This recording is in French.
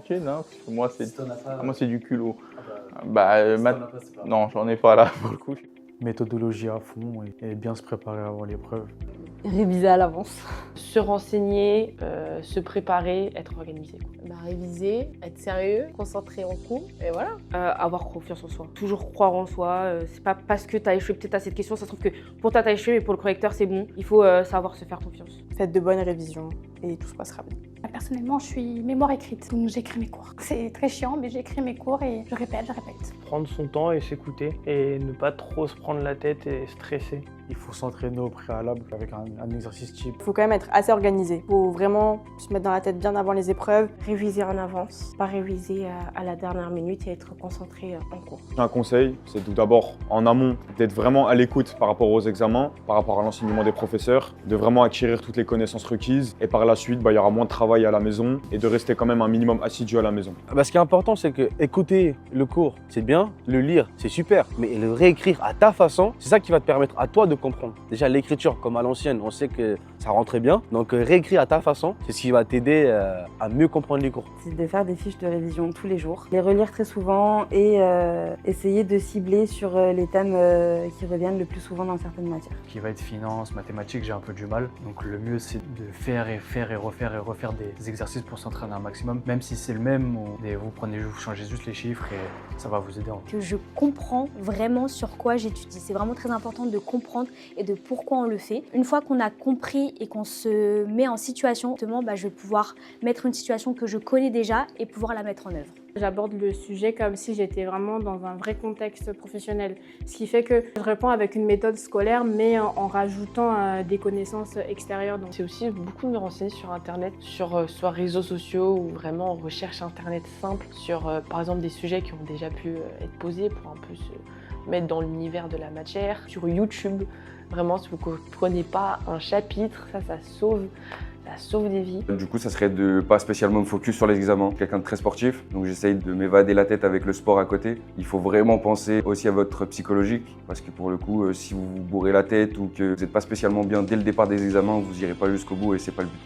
tranquille, hein, parce que moi, moi, c'est du culot. Pas. Non, j'en ai pas là, pour le coup. Méthodologie à fond et bien se préparer avant l'épreuve. Réviser à l'avance. Se renseigner, se préparer, être organisé. Réviser, être sérieux, concentrer en cours, et voilà. Avoir confiance en soi. Toujours croire en soi. C'est pas parce que tu as échoué peut-être à cette question, ça se trouve que pour toi tu as échoué, mais pour le correcteur c'est bon. Il faut savoir se faire confiance. Faites de bonnes révisions et tout se passera bien. Personnellement, je suis mémoire écrite, donc j'écris mes cours. C'est très chiant, mais j'écris mes cours et je répète. Prendre son temps et s'écouter et ne pas trop se prendre la tête et stresser. Il faut s'entraîner au préalable avec un exercice type. Il faut quand même être assez organisé. Il faut vraiment se mettre dans la tête bien avant les épreuves. Réviser en avance, pas réviser à la dernière minute et être concentré en cours. Un conseil, c'est tout d'abord en amont d'être vraiment à l'écoute par rapport aux examens, par rapport à l'enseignement des professeurs, de vraiment acquérir toutes les connaissances requises et par la suite, il y aura moins de travail à la maison et de rester quand même un minimum assidu à la maison. Ce qui est important, c'est que écouter le cours, c'est bien, le lire, c'est super, mais le réécrire à ta façon, c'est ça qui va te permettre à toi de comprendre. Déjà, l'écriture, comme à l'ancienne, on sait que ça rend très bien, donc réécrire à ta façon, c'est ce qui va t'aider à mieux comprendre les cours. C'est de faire des fiches de révision tous les jours, les relire très souvent et essayer de cibler sur les thèmes qui reviennent le plus souvent dans certaines matières. Qui va être finance, mathématiques, j'ai un peu du mal. Donc le mieux, c'est de faire et refaire des exercices pour s'entraîner un maximum. Même si c'est le même, vous changez juste les chiffres et ça va vous aider. Que je comprends vraiment sur quoi j'étudie. C'est vraiment très important de comprendre et de pourquoi on le fait. Une fois qu'on a compris et qu'on se met en situation, je vais pouvoir mettre une situation que je connais déjà et pouvoir la mettre en œuvre. J'aborde le sujet comme si j'étais vraiment dans un vrai contexte professionnel. Ce qui fait que je réponds avec une méthode scolaire, mais en rajoutant des connaissances extérieures. C'est aussi beaucoup me renseigner sur Internet, sur soit réseaux sociaux ou vraiment recherche Internet simple, sur par exemple des sujets qui ont déjà pu être posés pour un peu se mettre dans l'univers de la matière. Sur YouTube, vraiment si vous ne comprenez pas un chapitre, ça sauve des vies. Du coup, ça serait de pas spécialement me focus sur les examens. Quelqu'un de très sportif, donc j'essaye de m'évader la tête avec le sport à côté. Il faut vraiment penser aussi à votre psychologique, parce que pour le coup, si vous vous bourrez la tête ou que vous n'êtes pas spécialement bien dès le départ des examens, vous n'irez pas jusqu'au bout et c'est pas le but.